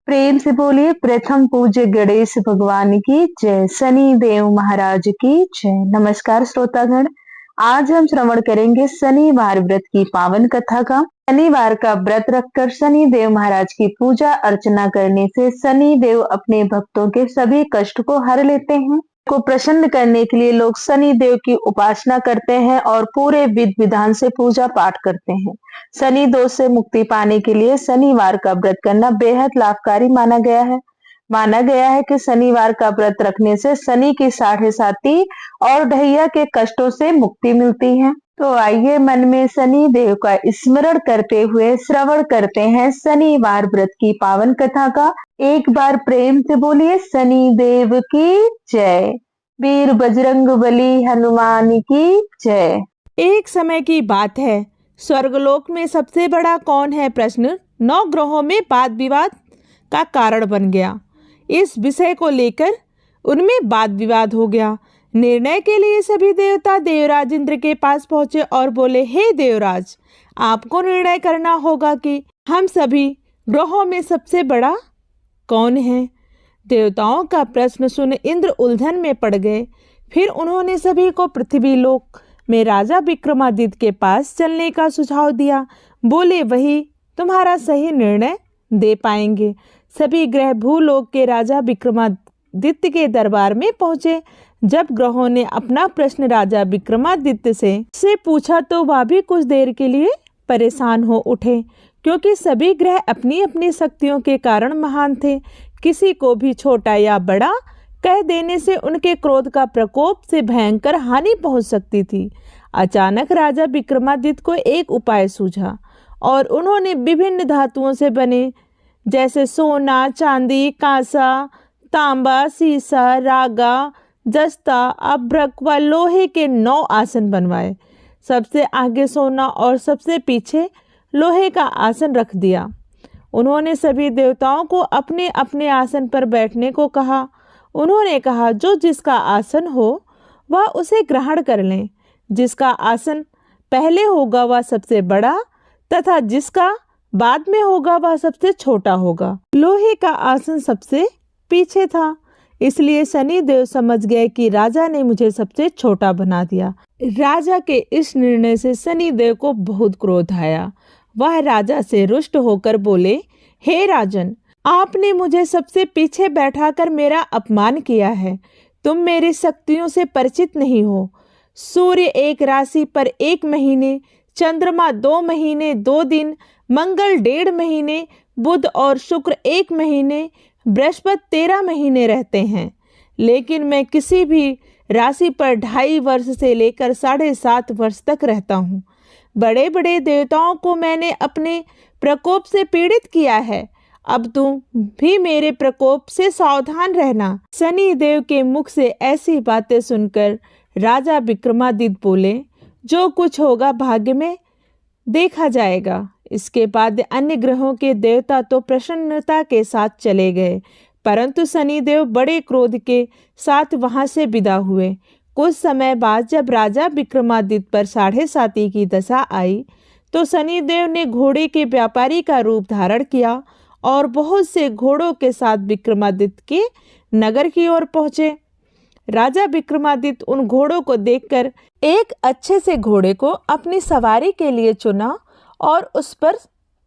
प्रेम से बोलिए प्रथम पूज्य गणेश भगवान की जय, शनि देव महाराज की जय। नमस्कार श्रोतागण, आज हम श्रवण करेंगे शनिवार व्रत की पावन कथा का। शनिवार का व्रत रखकर शनि देव महाराज की पूजा अर्चना करने से शनि देव अपने भक्तों के सभी कष्ट को हर लेते हैं। को प्रसन्न करने के लिए लोग शनि देव की उपासना करते हैं और पूरे विधि विधान से पूजा पाठ करते हैं। शनि दोष से मुक्ति पाने के लिए शनिवार का व्रत करना बेहद लाभकारी माना गया है। माना गया है कि शनिवार का व्रत रखने से शनि की साढ़े साती और ढैया के कष्टों से मुक्ति मिलती है। तो आइए मन में शनि देव का स्मरण करते हुए श्रवण करते हैं शनिवार व्रत की पावन कथा का। एक बार प्रेम से बोलिए शनि देव की जय। वीर बजरंग बली हनुमान की जय। एक समय की बात है, स्वर्गलोक में सबसे बड़ा कौन है प्रश्न 9 ग्रहों में वाद विवाद का कारण बन गया। इस विषय को लेकर उनमें वाद विवाद हो गया। निर्णय के लिए सभी देवता देवराज इंद्र के पास पहुंचे और बोले, हे देवराज, आपको निर्णय करना होगा कि हम सभी ग्रहों में सबसे बड़ा कौन है। देवताओं का प्रश्न सुन इंद्र उलझन में पड़ गए। फिर उन्होंने सभी को पृथ्वी लोक में राजा विक्रमादित्य के पास चलने का सुझाव दिया। बोले, वही तुम्हारा सही निर्णय दे पाएंगे। सभी ग्रह भूलोक के राजा विक्रमादित्य के दरबार में पहुंचे। जब ग्रहों ने अपना प्रश्न राजा विक्रमादित्य से पूछा तो वह भी कुछ देर के लिए परेशान हो उठे, क्योंकि सभी ग्रह अपनी अपनी शक्तियों के कारण महान थे। किसी को भी छोटा या बड़ा कह देने से उनके क्रोध का प्रकोप से भयंकर हानि पहुंच सकती थी। अचानक राजा विक्रमादित्य को एक उपाय सूझा और उन्होंने विभिन्न धातुओं से बने जैसे सोना, चांदी, कांसा, तांबा, सीसा, रागा, जस्ता, अभ्रक व लोहे के 9 आसन बनवाए। सबसे आगे सोना और सबसे पीछे लोहे का आसन रख दिया। उन्होंने सभी देवताओं को अपने अपने आसन पर बैठने को कहा। उन्होंने कहा, जो जिसका आसन हो वह उसे ग्रहण कर लें। जिसका आसन पहले होगा वह सबसे बड़ा तथा जिसका बाद में होगा वह सबसे छोटा होगा। लोहे का आसन सबसे पीछे था, इसलिए शनि देव समझ गए कि राजा ने मुझे सबसे छोटा बना दिया। राजा के इस निर्णय से शनि देव को बहुत क्रोध आया। वह राजा से रुष्ट होकर बोले, हे राजन, आपने मुझे सबसे पीछे बैठाकर मेरा अपमान किया है। तुम मेरी शक्तियों से परिचित नहीं हो। सूर्य एक राशि पर 1 महीने, चंद्रमा 2 महीने 2 दिन, मंगल 1.5 महीने, बुध और शुक्र 1 महीने, बृहस्पति 13 महीने रहते हैं। लेकिन मैं किसी भी राशि पर 2.5 वर्ष से लेकर 7.5 वर्ष तक रहता हूँ। बड़े बड़े देवताओं को मैंने अपने प्रकोप से पीड़ित किया है। अब तुम भी मेरे प्रकोप से सावधान रहना। शनि देव के मुख से ऐसी बातें सुनकर राजा विक्रमादित्य बोले, जो कुछ होगा भाग्य में देखा जाएगा। इसके बाद अन्य ग्रहों के देवता तो प्रसन्नता के साथ चले गए, परंतु शनिदेव बड़े क्रोध के साथ वहां से विदा हुए। कुछ समय बाद जब राजा विक्रमादित्य पर 7.5 की दशा आई तो शनिदेव ने घोड़े के व्यापारी का रूप धारण किया और बहुत से घोड़ों के साथ विक्रमादित्य के नगर की ओर पहुंचे। राजा विक्रमादित्य उन घोड़ों को देखकर एक अच्छे से घोड़े को अपनी सवारी के लिए चुना और उस पर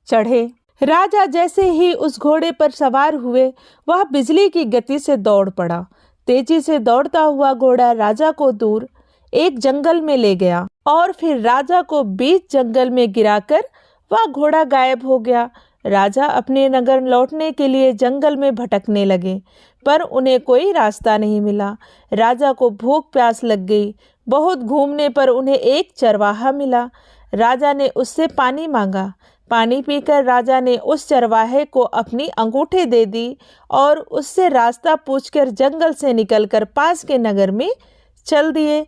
चढ़े। राजा जैसे ही उस घोड़े पर सवार हुए, वह बिजली की गति से दौड़ पड़ा। तेजी से दौड़ता हुआ घोड़ा राजा को दूर एक जंगल में ले गया और फिर राजा को बीच जंगल में गिराकर वह घोड़ा गायब हो गया। राजा अपने नगर लौटने के लिए जंगल में भटकने लगे, पर उन्हें कोई रास्ता नहीं मिला। राजा को भूख प्यास लग गई। बहुत घूमने पर उन्हें एक चरवाहा मिला। राजा ने उससे पानी मांगा। पानी पीकर राजा ने उस चरवाहे को अपनी अंगूठी दे दी और उससे रास्ता पूछकर जंगल से निकलकर पास के नगर में चल दिए।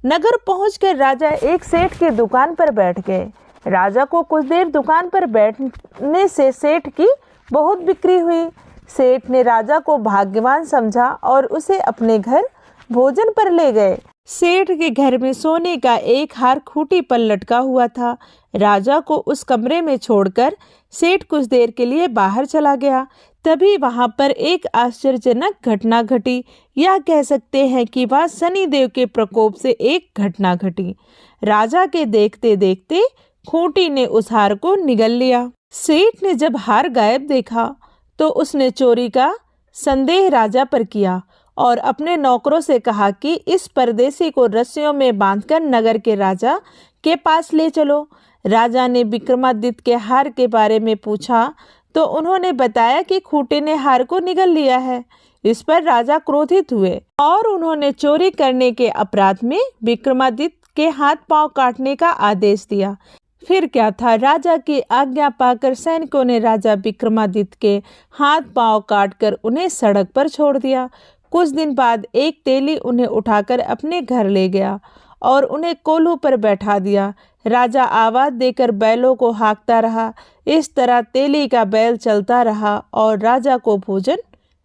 नगर पहुंचकर राजा एक सेठ की दुकान पर बैठ गए। राजा को कुछ देर दुकान पर बैठने से सेठ की बहुत बिक्री हुई। सेठ ने राजा को भाग्यवान समझा और उसे अपने घर भोजन पर ले गए। सेठ के घर में सोने का एक हार खूंटी पर लटका हुआ था। राजा को उस कमरे में छोड़कर सेठ कुछ देर के लिए बाहर चला गया। तभी वहां पर एक आश्चर्यजनक घटना घटी, या कह सकते हैं कि वह शनिदेव के प्रकोप से एक घटना घटी। राजा के देखते देखते खूंटी ने उस हार को निगल लिया। सेठ ने जब हार गायब देखा तो उसने चोरी का संदेह राजा पर किया और अपने नौकरों से कहा कि इस परदेसी को रस्सियों में बांधकर नगर के राजा के पास ले चलो। राजा ने विक्रमादित्य के हार के बारे में पूछा तो उन्होंने बताया कि खूंटी ने हार को निगल लिया है। इस पर राजा क्रोधित हुए और उन्होंने चोरी करने के अपराध में विक्रमादित्य के हाथ पांव काटने का आदेश दिया। फिर क्या था, राजा की आज्ञा पाकर सैनिकों ने राजा विक्रमादित्य के हाथ पांव काटकर उन्हें सड़क पर छोड़ दिया। कुछ दिन बाद एक तेली उन्हें उठाकर अपने घर ले गया और उन्हें कोल्हू पर बैठा दिया। राजा आवाज देकर बैलों को हाँकता रहा। इस तरह तेली का बैल चलता रहा और राजा को भोजन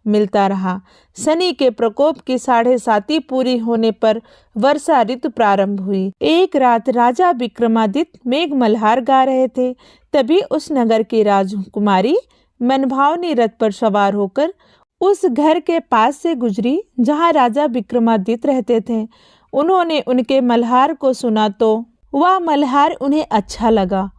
मिलता रहा। शनि के प्रकोप की 7.5 पूरी होने पर वर्षा ऋतु प्रारंभ हुई। एक रात राजा विक्रमादित्य मेघ मल्हार गा रहे थे। तभी उस नगर की राजकुमारी मनभावनी रथ पर सवार होकर उस घर के पास से गुजरी जहां राजा विक्रमादित्य रहते थे। उन्होंने उनके मल्हार को सुना तो वह मल्हार उन्हें अच्छा लगा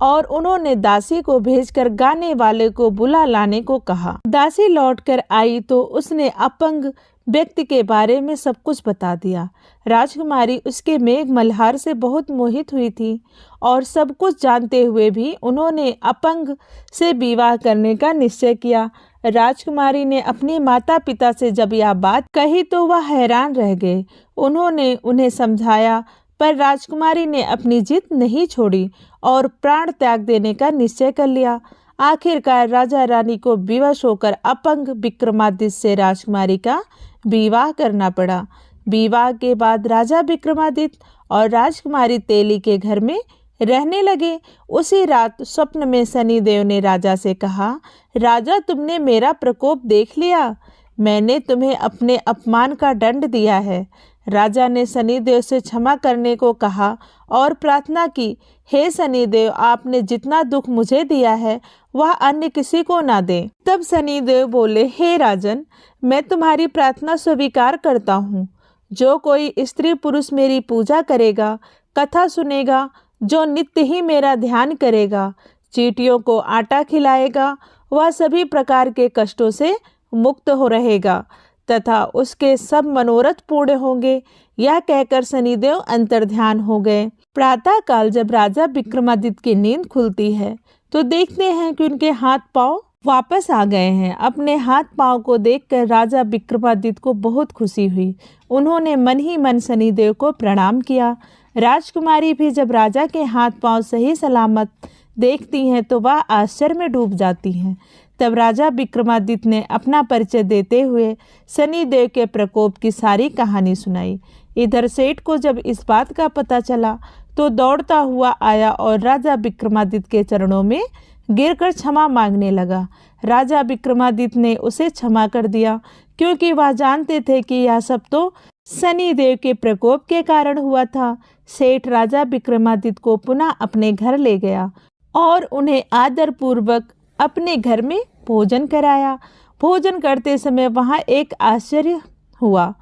और उन्होंने दासी को भेजकर गाने वाले को बुला लाने को कहा। दासी लौटकर आई तो उसने अपंग व्यक्ति के बारे में सब कुछ बता दिया। राजकुमारी उसके मेघ मल्हार से बहुत मोहित हुई थी और सब कुछ जानते हुए भी उन्होंने अपंग से विवाह करने का निश्चय किया। राजकुमारी ने अपने माता पिता से जब यह बात कही तो वह हैरान रह गए। उन्होंने उन्हें समझाया पर राजकुमारी ने अपनी जिद नहीं छोड़ी और प्राण त्याग देने का निश्चय कर लिया। आखिरकार राजा रानी को विवश होकर अपंग विक्रमादित्य से राजकुमारी का विवाह करना पड़ा। विवाह के बाद राजा विक्रमादित्य और राजकुमारी तेली के घर में रहने लगे। उसी रात स्वप्न में शनिदेव ने राजा से कहा, राजा तुमने मेरा प्रकोप देख लिया, मैंने तुम्हें अपने अपमान का दंड दिया है। राजा ने शनिदेव से क्षमा करने को कहा और प्रार्थना की, हे शनिदेव आपने जितना दुख मुझे दिया है वह अन्य किसी को ना दे। तब शनिदेव बोले, हे राजन मैं तुम्हारी प्रार्थना स्वीकार करता हूँ। जो कोई स्त्री पुरुष मेरी पूजा करेगा, कथा सुनेगा, जो नित्य ही मेरा ध्यान करेगा, चींटियों को आटा खिलाएगा, वह सभी प्रकार के कष्टों से मुक्त हो रहेगा तथा उसके सब मनोरथ पूर्ण होंगे। यह कहकर शनिदेव अंतर्ध्यान हो गए। प्रातः काल जब राजा विक्रमादित्य की नींद खुलती है तो देखते हैं कि उनके हाथ पांव वापस आ गए हैं। अपने हाथ पांव को देखकर राजा विक्रमादित्य को बहुत खुशी हुई। उन्होंने मन ही मन शनिदेव को प्रणाम किया। राजकुमारी भी जब राजा के हाथ पांव सही सलामत देखती हैं तो वह आश्चर्य में डूब जाती हैं। तब राजा विक्रमादित्य ने अपना परिचय देते हुए शनिदेव के प्रकोप की सारी कहानी सुनाई। इधर सेठ को जब इस बात का पता चला तो दौड़ता हुआ आया और राजा विक्रमादित्य के चरणों में गिरकर क्षमा मांगने लगा। राजा विक्रमादित्य ने उसे क्षमा कर दिया क्योंकि वह जानते थे कि यह सब तो शनिदेव के प्रकोप के कारण हुआ था। सेठ राजा विक्रमादित्य को पुनः अपने घर ले गया और उन्हें आदर पूर्वक अपने घर में भोजन कराया। भोजन करते समय वहाँ एक आश्चर्य हुआ।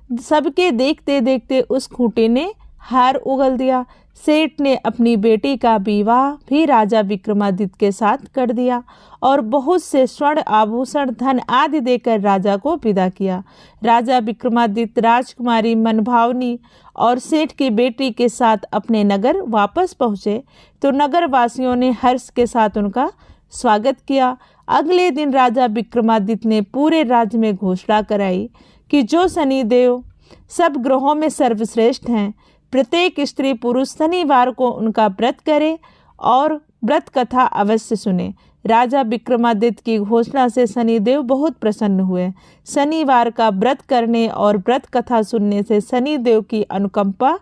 सबके देखते देखते उस खूंटी ने हार उगल दिया। सेठ ने अपनी बेटी का विवाह भी राजा विक्रमादित्य के साथ कर दिया और बहुत से स्वर्ण आभूषण धन आदि देकर राजा को विदा किया। राजा विक्रमादित्य राजकुमारी मनभावनी और सेठ की बेटी के साथ अपने नगर वापस पहुँचे तो नगर वासियों ने हर्ष के साथ उनका स्वागत किया। अगले दिन राजा विक्रमादित्य ने पूरे राज्य में घोषणा कराई कि जो शनिदेव सब ग्रहों में सर्वश्रेष्ठ हैं, प्रत्येक स्त्री पुरुष शनिवार को उनका व्रत करे और व्रत कथा अवश्य सुने। राजा विक्रमादित्य की घोषणा से शनिदेव बहुत प्रसन्न हुए। शनिवार का व्रत करने और व्रत कथा सुनने से शनिदेव की अनुकंपा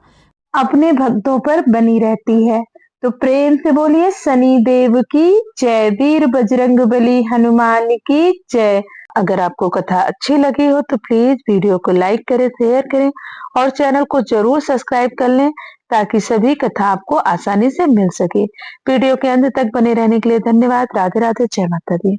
अपने भक्तों पर बनी रहती है। तो प्रेम से बोलिए शनि देव की जय। वीर बजरंग बली हनुमान की जय। अगर आपको कथा अच्छी लगी हो तो प्लीज वीडियो को लाइक करें, शेयर करें और चैनल को जरूर सब्सक्राइब कर लें ताकि सभी कथा आपको आसानी से मिल सके। वीडियो के अंत तक बने रहने के लिए धन्यवाद। राधे राधे, जय माता दी।